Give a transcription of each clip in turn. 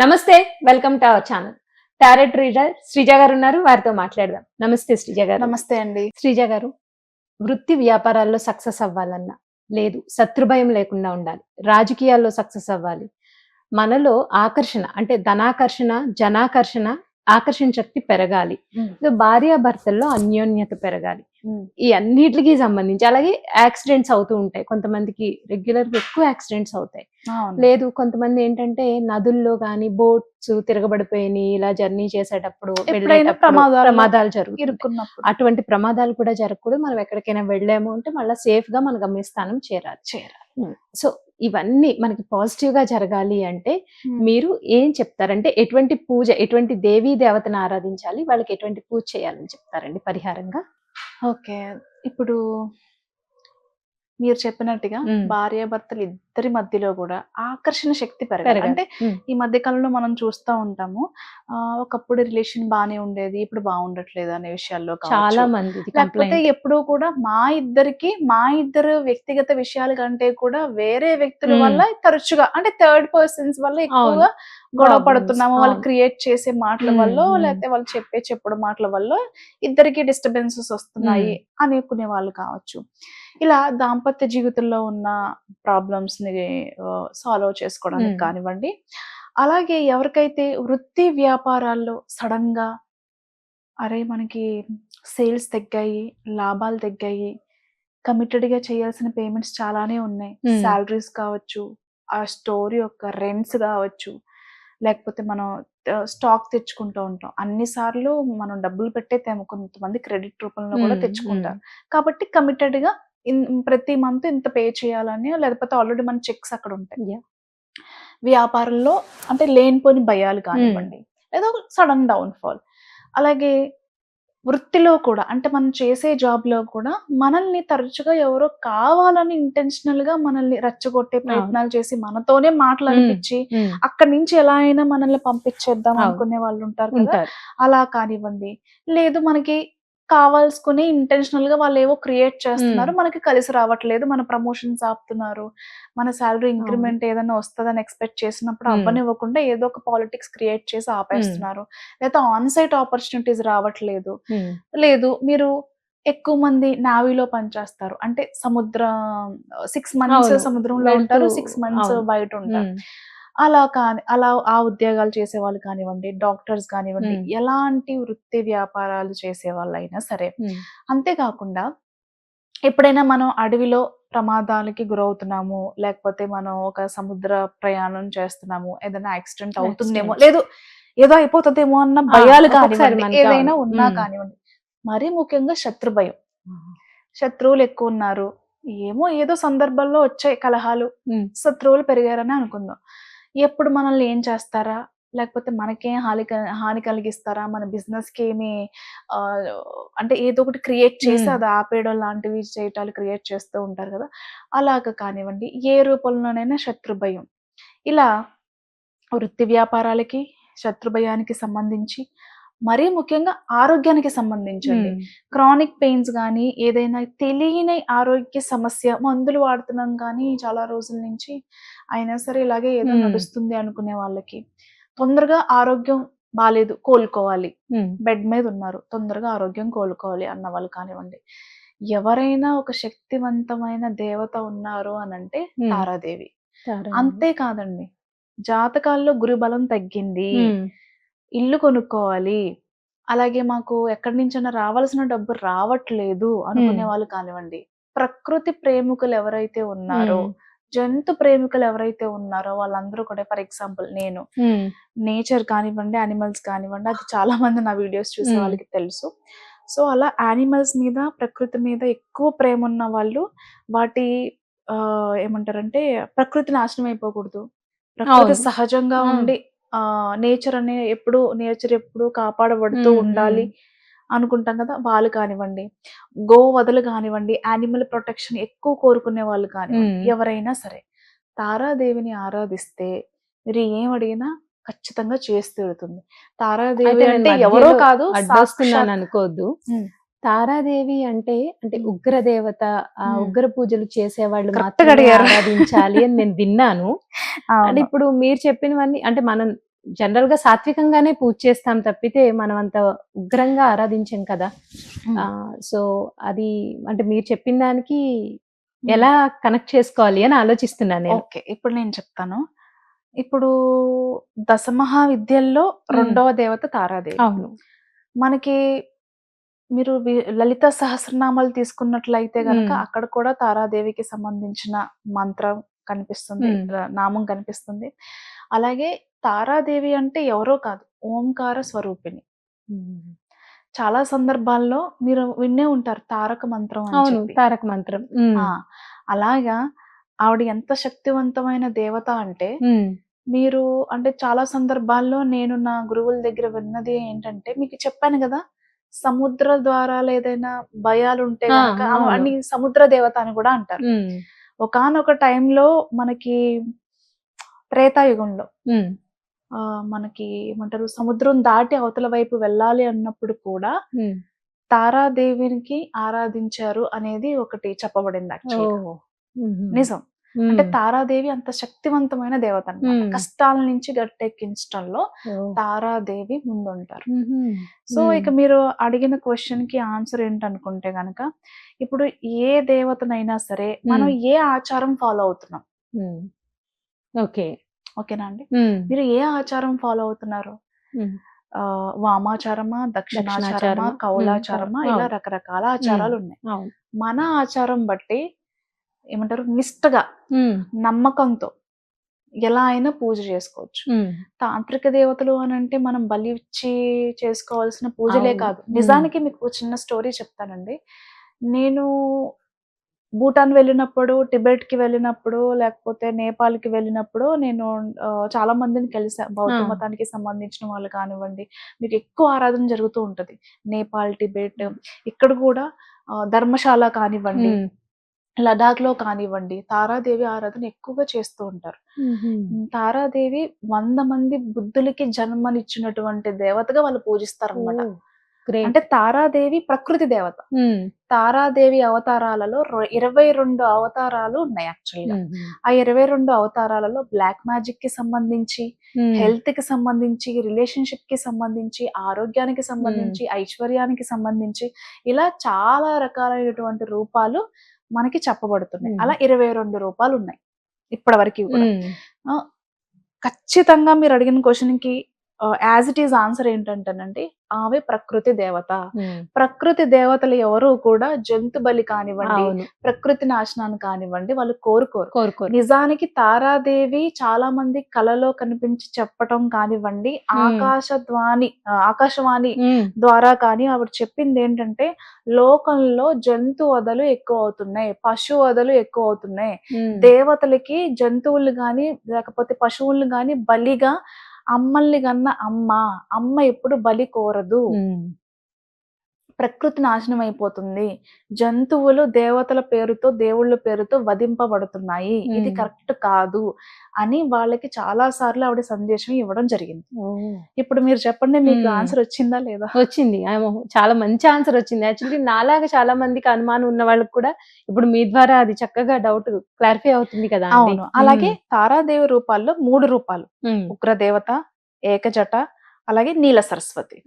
నమస్తే, welcome to our channel. Tarot reader Sreeja గారు ఉన్నారు, వారితో మాట్లాడదాం. నమస్తే శ్రీజ గారు. నమస్తే అండి. శ్రీజ గారు, వృత్తి వ్యాపారాల్లో సక్సెస్ అవ్వాలన్నా, లేదు శత్రుభయం లేకుండా ఉండాలి, రాజకీయాల్లో సక్సెస్ అవ్వాలి, మనలో ఆకర్షణ అంటే ధనాకర్షణ, జనాకర్షణ, ఆకర్షణ శక్తి పెరగాలి, భార్యాభర్తల్లో అన్యోన్యత పెరగాలి, ఈ అన్నిటికి సంబంధించి. అలాగే యాక్సిడెంట్స్ అవుతూ ఉంటాయి, కొంతమందికి రెగ్యులర్ గా ఎక్కువ యాక్సిడెంట్స్ అవుతాయి. లేదు కొంతమంది ఏంటంటే నదుల్లో గానీ బోట్స్ తిరగబడిపోయి ఇలా జర్నీ చేసేటప్పుడు ప్రమాదాలు జరుగుతాయి. అటువంటి ప్రమాదాలు కూడా జరగకూడదు. మనం ఎక్కడికైనా వెళ్ళాము అంటే మళ్ళీ సేఫ్ గా మన గమ్యస్థానం చేరాలి. సో ఇవన్నీ మనకి పాజిటివ్ గా జరగాలి అంటే మీరు ఏం చెప్తారంటే ఎటువంటి పూజ, ఎటువంటి దేవీ దేవతను ఆరాధించాలి, వాళ్ళకి ఎటువంటి పూజ చేయాలని చెప్తారండి పరిహారంగా? ఓకే, ఇప్పుడు మీరు చెప్పినట్టుగా భార్యాభర్తలు ఇద్దరి మధ్యలో కూడా ఆకర్షణ శక్తి పెరగాలి. అంటే ఈ మధ్య కాలంలో మనం చూస్తూ ఉంటాము, ఒకప్పుడు రిలేషన్ బానే ఉండేది, ఇప్పుడు బాగుండట్లేదు అనే విషయాల్లో చాలా మంది. లేకపోతే ఎప్పుడూ కూడా మా ఇద్దరు వ్యక్తిగత విషయాల కంటే కూడా వేరే వ్యక్తుల వల్ల తరచుగా అంటే థర్డ్ పర్సన్స్ వల్ల ఎక్కువగా గొడవ పడుతున్నాము. వాళ్ళు క్రియేట్ చేసే మాటల వల్ల, లేకపోతే వాళ్ళు చెప్పడం మాటల వల్ల ఇద్దరికి డిస్టర్బెన్సెస్ వస్తున్నాయి అనుకునే వాళ్ళు కావచ్చు. ఇలా దాంపత్య జీవితంలో ఉన్న ప్రాబ్లమ్స్ ని సాల్వ్ చేసుకోవడానికి కానివ్వండి, అలాగే ఎవరికైతే వృత్తి వ్యాపారాల్లో సడన్ గా అరే మనకి సేల్స్ తగ్గాయి, లాభాలు తగ్గాయి, కమిటెడ్ గా చేయాల్సిన పేమెంట్స్ చాలానే ఉన్నాయి, శాలరీస్ కావచ్చు, ఆ స్టోర్ యొక్క రెంట్స్ కావచ్చు, లేకపోతే మనం స్టాక్ తెచ్చుకుంటూ ఉంటాం. అన్నిసార్లు మనం డబ్బులు పెట్టే కొంతమంది క్రెడిట్ రూపంలో కూడా తెచ్చుకుంటారు. కాబట్టి కమిటెడ్ గా ప్రతి మంత్ ఇంత పే చేయాలని, లేకపోతే ఆల్రెడీ మన చెక్స్ అక్కడ ఉంటాయి. వ్యాపారంలో అంటే లేనిపోని భయాలు కానివ్వండి, లేదా సడన్ డౌన్ ఫాల్. అలాగే వృత్తిలో కూడా అంటే మనం చేసే జాబ్ లో కూడా మనల్ని తరచుగా ఎవరో కావాలని ఇంటెన్షనల్ గా మనల్ని రెచ్చగొట్టే ప్రయత్నాలు చేసి మనతోనే మాటలు అనిపించి అక్కడి నుంచి ఎలా అయినా మనల్ని పంపించేద్దాం అనుకునే వాళ్ళు ఉంటారు కదా. అలా కానివ్వండి, లేదు మనకి కావాల్సుకుని ఇంటెన్షనల్ గా వాళ్ళు ఏవో క్రియేట్ చేస్తున్నారు, మనకి కలిసి రావట్లేదు, మన ప్రమోషన్స్ ఆపుతున్నారు, మన శాలరీ ఇంక్రిమెంట్ ఏదైనా వస్తుందని ఎక్స్పెక్ట్ చేసినప్పుడు అవ్వనివ్వకుండా ఏదో ఒక పాలిటిక్స్ క్రియేట్ చేసి ఆపేస్తున్నారు, లేదా ఆన్ సైట్ ఆపర్చునిటీస్ రావట్లేదు, లేదు మీరు ఎక్కువ మంది నావీలో పనిచేస్తారు అంటే 6 months సముద్రంలో ఉంటారు, 6 months బయట ఉంటారు, అలా ఆ ఉద్యోగాలు చేసే వాళ్ళు కానివ్వండి, డాక్టర్స్ కానివ్వండి, ఎలాంటి వృత్తి వ్యాపారాలు చేసే వాళ్ళైనా సరే. అంతేకాకుండా ఎప్పుడైనా మనం అడవిలో ప్రమాదాలకి గురవుతున్నాము, లేకపోతే మనం ఒక సముద్ర ప్రయాణం చేస్తున్నాము, ఏదైనా యాక్సిడెంట్ అవుతుందేమో, లేదు ఏదో అయిపోతుందేమో అన్న భయాలు కానివ్వండి, ఏదైనా ఉన్నా కానివ్వండి, మరీ ముఖ్యంగా శత్రు భయం. శత్రువులు ఎక్కువ ఉన్నారు, ఏదో సందర్భంలో వచ్చాయి కలహాలు, శత్రువులు పెరిగారని అనుకుందాం. ఎప్పుడు మనల్ని ఏం చేస్తారా, లేకపోతే మనకేం హాని కలిగిస్తారా, మన బిజినెస్ కి ఏమి అంటే ఏదో ఒకటి క్రియేట్ చేసి అది ఆపేయడం లాంటివి చేయటాలు క్రియేట్ చేస్తూ ఉంటారు కదా. అలాగ కానివ్వండి, ఏ రూపంలోనైనా శత్రు భయం. ఇలా వృత్తి వ్యాపారాలకి శత్రు భయానికి సంబంధించి, మరీ ముఖ్యంగా ఆరోగ్యానికి సంబంధించండి, క్రానిక్ పెయిన్స్ కానీ, ఏదైనా తెలియని ఆరోగ్య సమస్య, మందులు వాడుతున్నాం కానీ చాలా రోజుల నుంచి అయినా సరే ఇలాగే ఏదో నడుస్తుంది అనుకునే వాళ్ళకి, తొందరగా ఆరోగ్యం బాలేదు, కోలుకోవాలి, బెడ్ మీద ఉన్నారు, తొందరగా ఆరోగ్యం కోలుకోవాలి అన్న వాళ్ళు కానివ్వండి, ఎవరైనా ఒక శక్తివంతమైన దేవత ఉన్నారు అనంటే తారాదేవి. అంతేకాదండి, జాతకాల్లో గురుబలం తగ్గింది, ఇల్లు కొనుక్కోవాలి, అలాగే మాకు ఎక్కడి నుంచైనా రావాల్సిన డబ్బు రావట్లేదు అనుకునే వాళ్ళు కానివ్వండి, ప్రకృతి ప్రేమికులు ఎవరైతే ఉన్నారో, జంతు ప్రేమికులు ఎవరైతే ఉన్నారో వాళ్ళందరూ కూడా, ఫర్ ఎగ్జాంపుల్ నేను నేచర్ కానివ్వండి, యానిమల్స్ కానివ్వండి, అది చాలా మంది నా వీడియోస్ చూసే వాళ్ళకి తెలుసు. సో అలా యానిమల్స్ మీద, ప్రకృతి మీద ఎక్కువ ప్రేమ ఉన్న వాళ్ళు, వాటి ఏమంటారంటే ప్రకృతి నాశనం అయిపోకూడదు, ప్రకృతి సహజంగా ఉండి నేచర్ ఎప్పుడు కాపాడబడుతూ ఉండాలి అనుకుంటాం కదా, వాళ్ళు కానివ్వండి, గోవధలు కానివ్వండి, యానిమల్ ప్రొటెక్షన్ ఎక్కువ కోరుకునే వాళ్ళు కానివ్వండి, ఎవరైనా సరే తారాదేవిని ఆరాధిస్తే మీరు ఏం అడిగినా ఖచ్చితంగా చేసి తీరుతుంది. తారాదేవి అంటే ఎవరో కాదు, అనుకోవద్దు. తారాదేవి అంటే ఉగ్రదేవత, ఆ ఉగ్ర పూజలు చేసేవాళ్ళు మాత్రమే ఆరాధించాలి అని నేను విన్నాను. అంటే ఇప్పుడు మీరు చెప్పినవన్నీ అంటే మనం జనరల్ గా సాత్వికంగానే పూజ చేస్తాం తప్పితే మనం అంత ఉగ్రంగా ఆరాధించాం కదా. సో అది అంటే మీరు చెప్పిన దానికి ఎలా కనెక్ట్ చేసుకోవాలి అని ఆలోచిస్తున్నాను నేను. ఓకే, ఇప్పుడు నేను చెప్తాను. ఇప్పుడు దశమహావిద్యల్లో రెండవ దేవత తారాదేవి. అవును. మనకి మీరు లలిత సహస్రనామాలు తీసుకున్నట్లయితే గనక అక్కడ కూడా తారాదేవికి సంబంధించిన మంత్రం కనిపిస్తుంది, నామం కనిపిస్తుంది. అలాగే తారాదేవి అంటే ఎవరో కాదు, ఓంకార స్వరూపిణి. చాలా సందర్భాల్లో మీరు విన్నే ఉంటారు తారక మంత్రం అని అవును, చెప్పి. తారక మంత్రం. అలాగా ఆవిడ ఎంత శక్తివంతమైన దేవత అంటే, మీరు అంటే చాలా సందర్భాల్లో నేను నా గురువుల దగ్గర విన్నది ఏంటంటే, మీకు చెప్పాను కదా, సముద్ర ద్వారాలు ఏదైనా భయాలు ఉంటే గనక అని సముద్ర దేవత అని కూడా అంటారు. ఒకానొక టైంలో మనకి త్రేతాయుగంలో మనకి ఏమంటారు, సముద్రం దాటి అవతల వైపు వెళ్ళాలి అన్నప్పుడు కూడా తారాదేవికి ఆరాధించారు అనేది ఒకటి చెప్పబడింది. యాక్చువల్గా నిజం. అంటే తారాదేవి అంత శక్తివంతమైన దేవత అన్నమాట. కష్టాల నుంచి గట్టెక్కించడంలో తారాదేవి ముందుంటారు. సో ఇక మీరు అడిగిన క్వశ్చన్ కి ఆన్సర్ ఏంటనుకుంటే గనక, ఇప్పుడు ఏ దేవతనైనా సరే మనం ఏ ఆచారం ఫాలో అవుతున్నాం, ఓకేనా అండి? మీరు ఏ ఆచారం ఫాలో అవుతున్నారు? వామాచారమా, దక్షిణాచారమా, కౌలాచారమా, ఇలా రకరకాల ఆచారాలు ఉన్నాయి. మన ఆచారం బట్టి ఏమంటారు, నిష్టగా నమ్మకంతో ఎలా అయినా పూజ చేసుకోవచ్చు. తాంత్రిక దేవతలు అని అంటే మనం బలి ఇచ్చి చేసుకోవాల్సిన పూజలే కాదు. నిజానికి మీకు చిన్న స్టోరీ చెప్తానండి. నేను భూటాన్ వెళ్ళినప్పుడు, టిబెట్ కి వెళ్ళినప్పుడు, లేకపోతే నేపాల్ కి వెళ్ళినప్పుడు నేను చాలా మందిని కలిసా. బౌద్ధ మతానికి సంబంధించిన వాళ్ళు కానివ్వండి, మీకు ఎక్కువ ఆరాధన జరుగుతూ ఉంటది. నేపాల్, టిబెట్, ఇక్కడ కూడా ధర్మశాల కానివ్వండి, లడాక్ లో కానివ్వండి, తారాదేవి ఆరాధన ఎక్కువగా చేస్తూ ఉంటారు. తారాదేవి 100 మంది బుద్ధులకి జన్మనిచ్చినటువంటి దేవతగా వాళ్ళు పూజిస్తారు అన్నమాట. అంటే తారాదేవి ప్రకృతి దేవత. తారాదేవి అవతారాలలో 22 అవతారాలు ఉన్నాయి యాక్చువల్ గా. ఆ 22 అవతారాలలో బ్లాక్ మ్యాజిక్ కి సంబంధించి, హెల్త్ కి సంబంధించి, రిలేషన్షిప్ కి సంబంధించి, ఆరోగ్యానికి సంబంధించి, ఐశ్వర్యానికి సంబంధించి, ఇలా చాలా రకాలైనటువంటి రూపాలు మనకి చెప్పబడుతున్నాయి. అలా 22 రూపాలు ఉన్నాయి ఇప్పటి వరకు కూడా. ఖచ్చితంగా మీరు అడిగిన క్వశ్చన్ కి యాజ్ ఇట్ ఈజ్ ఆన్సర్ ఏంటంటేనండి, ఆమె ప్రకృతి దేవత. ప్రకృతి దేవతలు ఎవరు కూడా జంతు బలి కానివ్వండి, ప్రకృతి నాశనాన్ని కానివ్వండి వాళ్ళు కోరుకోరు. నిజానికి తారాదేవి చాలా మంది కలలో కనిపించి చెప్పటం కానివ్వండి, ఆకాశవాణి ద్వారా కానీ ఆవిడ చెప్పింది ఏంటంటే, లోకంలో జంతు వధలు ఎక్కువ అవుతున్నాయి, పశు వధలు ఎక్కువ అవుతున్నాయి. దేవతలకి జంతువులు గాని లేకపోతే పశువులు గాని బలిగా అమ్మల్ని కన్నా అమ్మ ఎప్పుడు బలి కోరదు. ప్రకృతి నాశనం అయిపోతుంది, జంతువులు దేవతల పేరుతో దేవుళ్ళ పేరుతో వధింపబడుతున్నాయి, ఇది కరెక్ట్ కాదు అని వాళ్ళకి చాలా సార్లు ఆవిడ సందేశం ఇవ్వడం జరిగింది. ఇప్పుడు మీరు చెప్పండి, మీకు ఆన్సర్ వచ్చిందా లేదా? వచ్చింది, చాలా మంచి ఆన్సర్ వచ్చింది. యాక్చువల్లీ నాలాగా చాలా మందికి అనుమానం ఉన్న వాళ్ళకి కూడా ఇప్పుడు మీ ద్వారా అది చక్కగా డౌట్ క్లారిఫై అవుతుంది కదా. అవును. అలాగే తారాదేవి రూపాల్లో 3 రూపాలు, ఉగ్రదేవత, ఏకజట, అలాగే నీల సరస్వతి.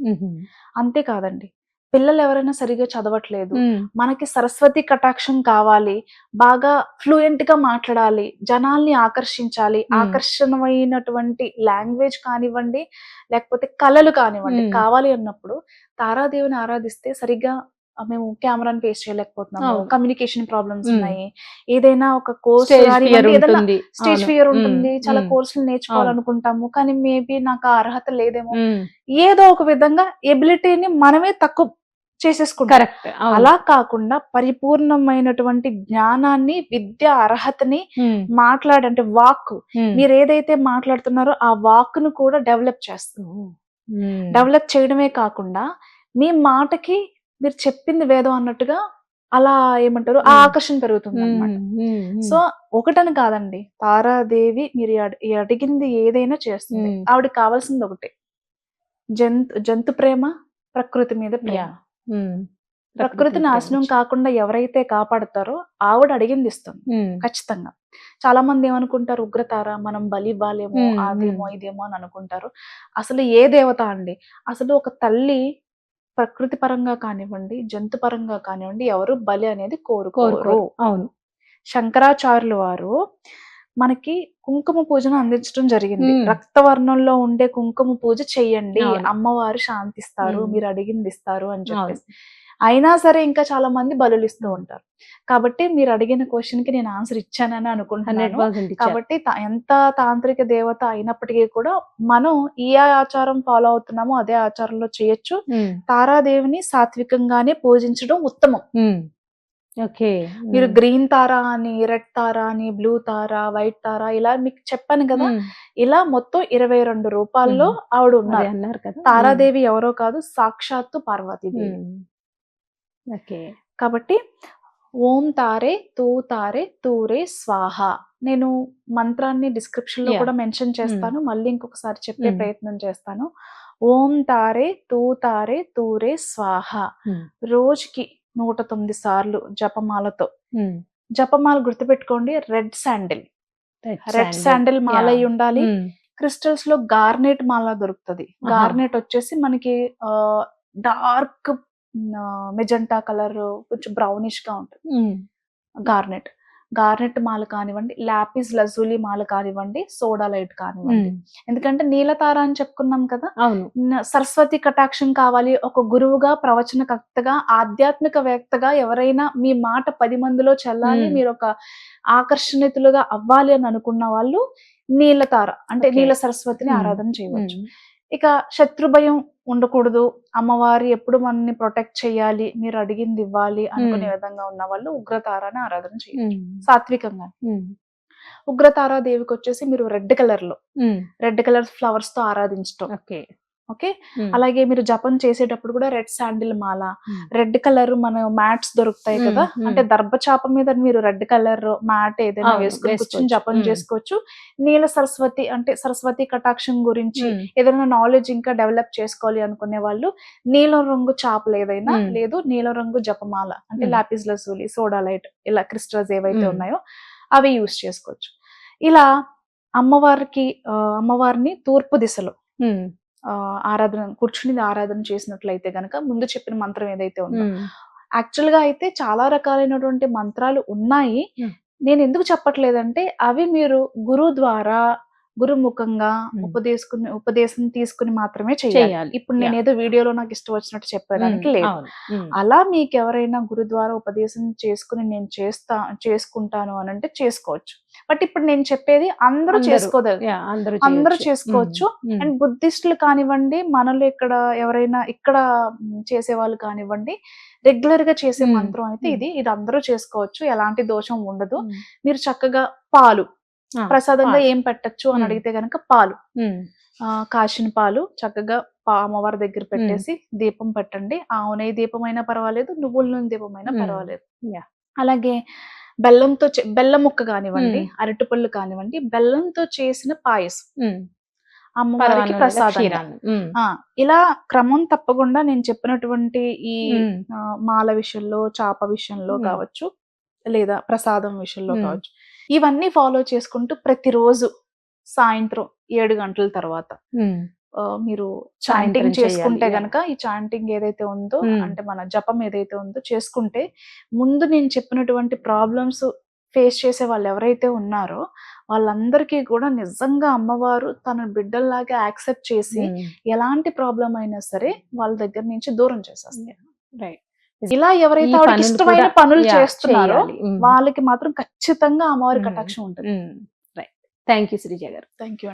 అంతేకాదండి, పిల్లలు ఎవరైనా సరిగా చదవట్లేదు, మనకి సరస్వతి కటాక్షం కావాలి, బాగా ఫ్లూయెంట్ గా మాట్లాడాలి, జనాల్ని ఆకర్షించాలి, ఆకర్షణమైనటువంటి లాంగ్వేజ్ కానివ్వండి లేకపోతే కళలు కానివ్వండి కావాలి అన్నప్పుడు తారాదేవిని ఆరాధిస్తే సరిగ్గా మేము కెమెరాని ఫేస్ చేయలేకపోతున్నాము, కమ్యూనికేషన్ ప్రాబ్లమ్స్ ఉన్నాయి, ఏదైనా ఒక కోర్స్ స్టేజ్ ఫియర్ ఉంటుంది, చాలా కోర్సులు నేర్చుకోవాలనుకుంటాము కానీ మేబీ నాకు ఆ అర్హత లేదేమో, ఏదో ఒక విధంగా ఎబిలిటీని మనమే తక్కువ చేసేసుకుంటాం. అలా కాకుండా పరిపూర్ణమైనటువంటి జ్ఞానాన్ని, విద్య అర్హతని మాట్లాడంటే వాక్, మీరు ఏదైతే మాట్లాడుతున్నారో ఆ వాక్ ను కూడా డెవలప్ చేస్తాం. డెవలప్ చేయడమే కాకుండా మీ మాటకి మీరు చెప్పింది వేదం అన్నట్టుగా అలా ఏమంటారు ఆ ఆకర్షణ పెరుగుతుంది అన్నమాట. సో ఒకటని కాదండి, తారాదేవి మీరు అడిగింది ఏదైనా చేస్తుంది. ఆవిడకి కావాల్సింది ఒకటే, జంతు ప్రేమ, ప్రకృతి మీద ప్రేమ. ప్రకృతి నాశనం ప్రేమించి. కాకుండా ఎవరైతే కాపాడతారో ఆవిడ అడిగింది ఇస్తుంది ఉమ్, ఖచ్చితంగా. చాలా మంది ఏమనుకుంటారు, ఉగ్రతార మనం బలి ఇవ్వాలేమో, ఉమ్, అదేమో ఇదేమో అని అనుకుంటారు. అసలు ఏ దేవత అండి, అసలు ఒక తల్లి ప్రకృతి పరంగా కానివ్వండి, జంతు పరంగా కానివ్వండి, ఎవరు బలి అనేది కోరుకోరు. కోరుకోరు. అవును. శంకరాచార్యులు వారు మనకి కుంకుమ పూజను అందించడం జరిగింది. ఉమ్, రక్తవర్ణంలో ఉండే కుంకుమ పూజ చెయ్యండి, అవును. అమ్మవారు శాంతిస్తారు, ఉమ్, మీరు అడిగింది ఇస్తారు అని అవును. చెప్పేసి. అయినా సరే ఇంకా చాలా మంది బలులు ఇస్తూ ఉమ్. ఉంటారు. కాబట్టి మీరు అడిగిన క్వశ్చన్ కి నేను ఆన్సర్ ఇచ్చానని అనుకుంటున్నాను. 100% ఇచ్చారు. కాబట్టి ఎంత తాంత్రిక దేవత అయినప్పటికీ కూడా మనం ఏ ఆచారం ఫాలో అవుతున్నామో అదే ఆచారంలో చేయొచ్చు. ఉమ్, తారాదేవిని సాత్వికంగానే పూజించడం ఉత్తమం. ఉమ్, ఓకే. మీరు గ్రీన్ తార అని, రెడ్ తార అని, బ్లూ తార, వైట్ తార ఇలా మీకు చెప్పాను కదా. ఉమ్, ఇలా మొత్తం 22 రూపాల్లో ఉమ్. ఆవిడ అదే ఉన్నారు. అన్నారు కదా. తారాదేవి ఎవరో కాదు, సాక్షాత్తు పార్వతీదేవి. ఉమ్, ఓకే. కాబట్టి ఓం తారే తూ తారే తూరే స్వాహ. నేను మంత్రాన్ని డిస్క్రిప్షన్ లో Yeah. కూడా మెన్షన్ చేస్తాను, మళ్ళీ ఇంకొకసారి చెప్పే ఉమ్, ప్రయత్నం చేస్తాను. ఓం తారే తూ తారే తూరే స్వాహ. ఉమ్, రోజుకి 109 సార్లు జపమాలతో. ఉమ్. జపమాల గుర్తుపెట్టుకోండి, red sandal. Red red sandal. Sandal మాల Yeah. అయి ఉండాలి. ఉమ్, క్రిస్టల్స్ లో గార్నెట్ మాల దొరుకుతుంది. ఆహా. గార్నెట్ వచ్చేసి మనకి డార్క్ మెజెంటా కలర్, కొంచెం బ్రౌనిష్ గా ఉంటుంది ఉమ్, గార్నెట్. గార్నెట్ మాల కానివ్వండి, లాపిస్ లజూలి మాల కానివ్వండి, సోడా లైట్ కానివ్వండి. ఉమ్, ఎందుకంటే నీలతార అని చెప్పుకున్నాం కదా. అవును. సరస్వతి కటాక్షం కావాలి, ఒక గురువుగా, ప్రవచనకర్తగా, ఆధ్యాత్మికవేత్తగా ఎవరైనా మీ మాట 10 మందిలో చెల్లాలి, ఉమ్. మీరు ఒక ఆకర్షణితులుగా అవ్వాలి అని అనుకున్న వాళ్ళు నీలతార అంటే Okay. నీల సరస్వతిని ఉమ్, ఆరాధన చేయవచ్చు. ఉమ్, ఇక శత్రు భయం ఉండకూడదు, అమ్మవారి ఎప్పుడు మనల్ని ప్రొటెక్ట్ చేయాలి, మీరు అడిగింది ఇవ్వాలి అనుకునే విధంగా ఉన్న వాళ్ళు ఉగ్రతారాన్ని ఆరాధన చేయొచ్చు ఉమ్, సాత్వికంగా. ఉమ్, ఉగ్రతారా దేవికి వచ్చేసి మీరు రెడ్ కలర్ లో, ఉమ్. రెడ్ కలర్ ఫ్లవర్స్ తో ఆరాధించటం. ఓకే. ఓకే. ఉమ్, అలాగే మీరు జపం చేసేటప్పుడు కూడా రెడ్ శాండిల్ మాల, ఉమ్, రెడ్ కలర్ మన మ్యాట్స్ దొరుకుతాయి ఉమ్, కదా. ఉమ్. అంటే దర్భచాప మీద మీరు రెడ్ కలర్ మ్యాట్ ఏదైనా అవును, వేసుకుని కూర్చొని వేసుకోవచ్చు. జపం ఉమ్, చేసుకోవచ్చు. నీల సరస్వతి అంటే సరస్వతి కటాక్షం గురించి ఉమ్, ఏదైనా నాలెడ్జ్ ఇంకా డెవలప్ చేసుకోవాలి అనుకునే వాళ్ళు నీలం రంగు చాపలు ఏదైనా, ఉమ్. లేదు నీలం రంగు జపమాల అంటే ఉమ్. లాపిస్ లజూలి, సోడా లైట్ ఇలా క్రిస్టల్స్ ఏవైతే ఉమ్. ఉన్నాయో అవి యూస్ చేసుకోవచ్చు. ఇలా అమ్మవారికి అమ్మవారిని తూర్పు దిశలో ఉమ్, ఆరాధన కూర్చుని ఆరాధన చేసినట్లయితే గనక ముందు చెప్పిన మంత్రం ఏదైతే ఉందో, ఉమ్, యాక్చువల్ గా అయితే చాలా రకాలైనటువంటి మంత్రాలు ఉన్నాయి. Hmm. నేను ఎందుకు చెప్పట్లేదంటే అవి మీరు గురువు ద్వారా, గురుముఖంగా ఉపదేశం తీసుకుని మాత్రమే చేయాలి. చేయాలి. ఇప్పుడు నేను ఏదో వీడియోలో నాకు ఇష్టం వచ్చినట్టు చెప్పడానికి లేదు. అవును. ఉమ్, అలా మీకు ఎవరైనా గురు ద్వారా ఉపదేశం చేసుకుని నేను చేసుకుంటాను అని అంటే చేసుకోవచ్చు. బట్ ఇప్పుడు నేను చెప్పేది అందరూ అందరూ. చేసుకోగలరు, Yeah, అందరూ అందరూ చేయొచ్చు. చేసుకోవచ్చు. ఉమ్, అండ్ బుద్ధిస్టులు కానివ్వండి, మనలో ఇక్కడ ఎవరైనా ఇక్కడ చేసే వాళ్ళు కానివ్వండి, రెగ్యులర్ గా చేసే ఉమ్, మంత్రం అయితే ఉమ్. ఇది అందరూ చేసుకోవచ్చు, ఎలాంటి దోషం ఉండదు. ఉమ్. మీరు చక్కగా పాలు ఆ, ప్రసాదంగా పాలు. ఏం పెట్టచ్చు అని ఉమ్. అడిగితే గనక పాలు, ఉమ్, కాచిన పాలు చక్కగా అమ్మవారి దగ్గర పెట్టేసి దీపం పెట్టండి. ఆవు నెయ్యి దీపం అయినా పర్వాలేదు, నువ్వుల నూనె దీపం అయినా పర్వాలేదు. Yeah. అలాగే బెల్లంతో బెల్లం ముక్క కానివ్వండి, అరటిపళ్ళు కానివ్వండి, బెల్లంతో చేసిన పాయసం ఉమ్. అమ్మవారికి పరమాన్నం లేదా ప్రసాదంగా. క్షీరాన్నం. ఉమ్, ఇలా క్రమం తప్పకుండా నేను చెప్పినటువంటి ఈ ఉమ్, మాల విషయంలో, చాప విషయంలో ఉమ్. కావచ్చు, లేదా ప్రసాదం విషయంలో ఉమ్. కావచ్చు, ఇవన్నీ ఫాలో చేసుకుంటూ ప్రతిరోజు సాయంత్రం 7 గంటల తర్వాత ఉమ్, మీరు సాయంత్రం చాంటింగ్ చేసుకుంటే చేయాలి. గనక, ఈ చాంటింగ్ ఏదైతే ఉందో ఉమ్. అంటే మన జపం ఏదైతే ఉందో చేసుకుంటే, ముందు నేను చెప్పినటువంటి ప్రాబ్లమ్స్ ఫేస్ చేసే వాళ్ళు ఎవరైతే ఉన్నారో వాళ్ళందరికీ కూడా నిజంగా అమ్మవారు తన బిడ్డల్లాగా యాక్సెప్ట్ చేసి ఉమ్, ఎలాంటి ప్రాబ్లం అయినా సరే వాళ్ళ దగ్గర నుంచి దూరం చేసేస్తారు. రైట్. ఇలా ఎవరైతే ఈ ఆవిడకి పనులు ఇష్టమైన కూడా, పనులు yeah, చేస్తున్నారో చేయాలి. ఉమ్, వాళ్ళకి మాత్రం ఖచ్చితంగా అమ్మవారి ఉమ్, కటాక్షం ఉంటుంది. ఉమ్, రైట్. థ్యాంక్ యూ శ్రీజ గారు. Thank you.